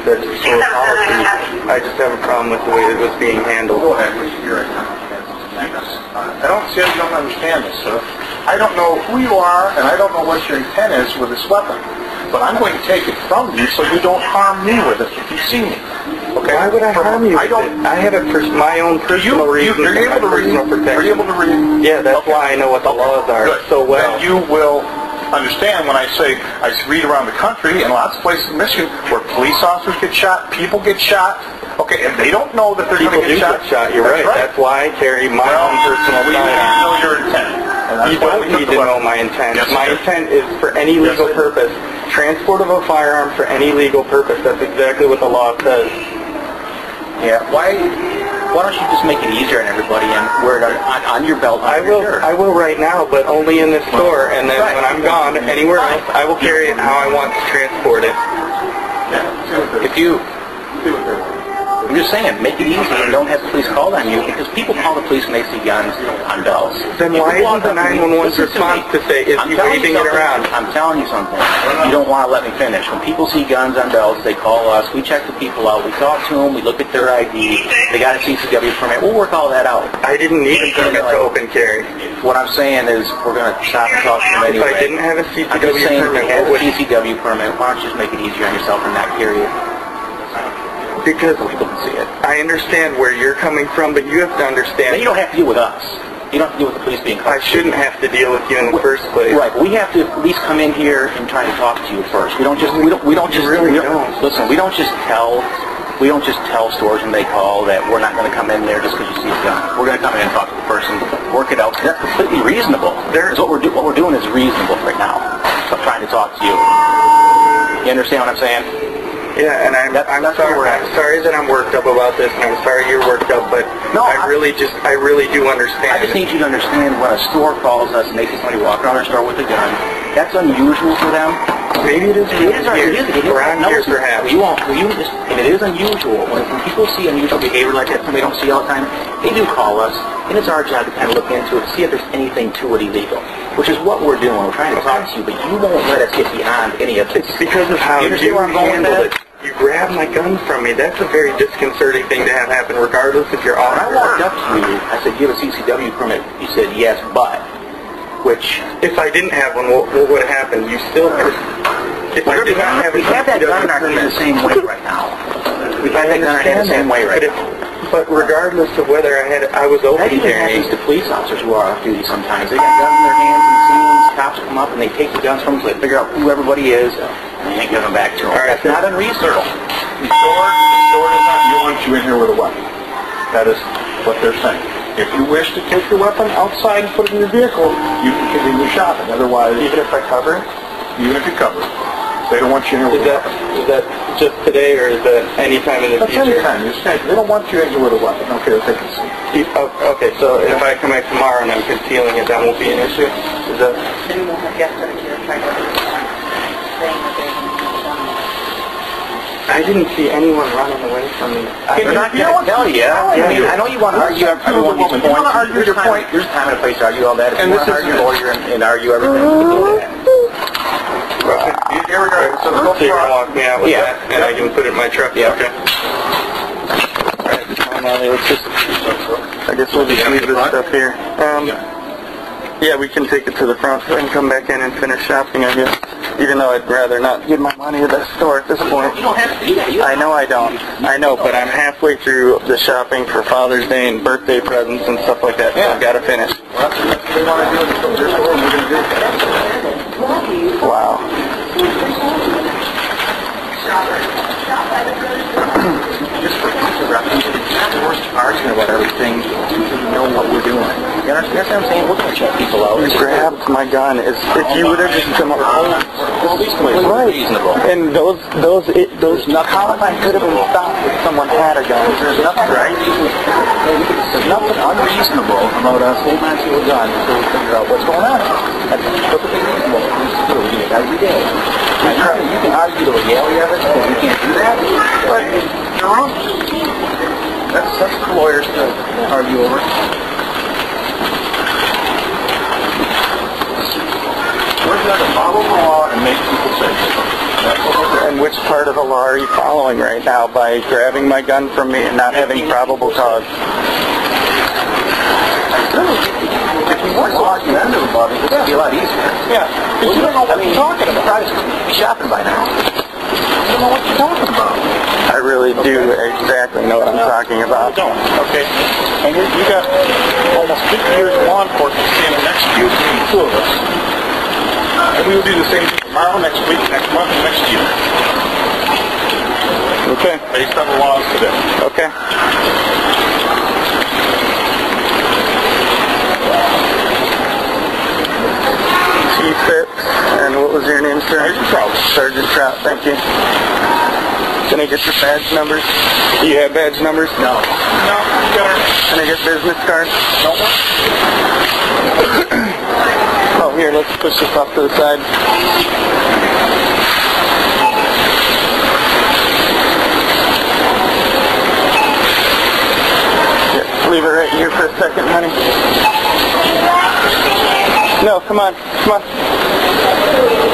that's for policy. I just have a problem with the way it was being handled. Go ahead. I don't see how you don't understand this, sir. I don't know who you are, and I don't know what your intent is with this weapon. But I'm going to take it from you so you don't harm me with it if you see me. Okay? Why would I harm you? I have my own personal reasons. Are you able to read? Are you able to read? Yeah, that's why I know what the laws are so well. Then you will understand when I say I read around the country in lots of places in Michigan where police officers get shot, people get shot. Okay, and they don't know that they're going to get shot. You're right. That's why I carry my own personal we need to know your intent. You don't need to know my intent. Yes, my intent is for any legal purpose. Transport of a firearm for any legal purpose. That's exactly what the law says. Yeah. Why don't you just make it easier on everybody and wear it on your belt? I will right now, but only in this store. And then when I'm gone anywhere else, I will carry it how I want to transport it. I'm just saying, make it easy and don't have the police called on you, because people call the police when they see guns on belts. Then why isn't the 911 response to say, is he waving it around? I'm telling you something. You don't want to let me finish. When people see guns on belts, they call us. We check the people out. We talk to them. We look at their ID. They got a CCW permit. We'll work all that out. I didn't need a permit to open carry. What I'm saying is we're going to stop and talk to them anyway. If I didn't have a CCW I'm just saying, permit, if you have a CCW permit, why don't you just make it easier on yourself in that period? Because people can see it. I understand where you're coming from, but you have to understand. But you don't have to deal with us. You don't have to deal with the police being called. I shouldn't have to deal with you in the first place. Right. We have to at least come in here and try to talk to you first. We don't just don't. Listen. We don't just tell stores when they call that we're not going to come in there just because you see a gun. We're going to come in and talk to the person, work it out. That's completely reasonable. What we're doing is reasonable right now. I'm trying to talk to you. You understand what I'm saying? Yeah, and I'm sorry that I'm worked up about this, and I'm sorry you're worked up, but no, I really do understand. I just need you to understand when a store calls us and they see somebody walk around their store with a gun, that's unusual for them. Maybe it is. It is around here, perhaps. And it is unusual. When people see unusual behavior like that, and they don't see all the time, they do call us, and it's our job to kind of look into it, see if there's anything to it illegal, which is what we're doing. We're trying to talk to you, but you won't let us get beyond any of this. It's because of how you handled it. You grabbed my gun from me. That's a very disconcerting thing to have happen, regardless if you're on. When I walked up to you, I said, "You have a CCW permit?" You said, "Yes, but." Which, if I didn't have one, what would have happened? You still. If I did not have a CCW permit, we have that gun in our hand the same way right now. We have that gun in our hand the same way right now. But regardless of whether I was open carrying. That even happens to police officers who are off duty sometimes. They got guns in their hands and scenes, cops come up and they take the guns from them so they figure out who everybody is and they ain't give them back to them. Right, that's not unreasonable. The store does not want you in here with a weapon. That is what they're saying. If you wish to take your weapon outside and put it in your vehicle, you can continue shopping. Otherwise, even if I cover it? Even if you cover it. They don't want you in here with a weapon. Is that just today, or is that any time in the future? That's any time. They don't want you in here with a weapon. Okay, let's take a seat. Okay, so if I come back tomorrow and I'm concealing it, that won't be an issue? Is that? Then you won't have guests that are here trying to saying that they're going to I didn't see anyone running away from me. I'm not going to tell you. I know you want to argue everyone needs points. You want to argue your point. There's time and a place to argue all that. If you want to argue lawyer and argue everything, you can do that. Here we go. So you're going to walk me out with that, and I can put it in my truck? Yeah. Okay. I guess we'll just leave this stuff here. Yeah, we can take it to the front and come back in and finish shopping, I guess. Even though I'd rather not give my money to the store at this point. You don't have to do that. I know I don't. I know, but I'm halfway through the shopping for Father's Day and birthday presents and stuff like that, so I've got to finish. Well, that's what they want to do. We're going to do. Wow. Just for future reference, it's not worth arguing about everything until you know what we're doing. You understand what I'm saying? We're going to check people out. You grabbed my gun. If you would have just come up, right? Reasonable. And those Columbine could have been stopped if someone had a gun. There's nothing There's nothing unreasonable about us holding on to a gun until we figure out what's going on. That's perfectly reasonable. We do it every day. You can argue the legality of it, but we can't do that. But you're wrong. That's for lawyers to argue over. We're going to follow the law and make people safe. And which part of the law are you following right now by grabbing my gun from me and not having probable cause? If we weren't so argumentative about it, it would be a lot easier. Yeah. Because you don't know what you're talking about. Probably be shopping by now. You don't know what you're talking about. I really do exactly know what I'm talking about. You don't, okay? And you got almost 50 years of law enforcement standing next to you, between the two of us. And we will do the same thing tomorrow, next week, next month, and next year. Okay. Based on the laws today. Okay. Chief Phipps, and what was your name, sir? Sergeant Trout. Sergeant Trout, thank you. Can I get your badge numbers? Do you have badge numbers? No. No, you got our... Can I get business cards? No. Oh, here, let's push this off to the side. Here, leave it right here for a second, honey. No, come on, come on.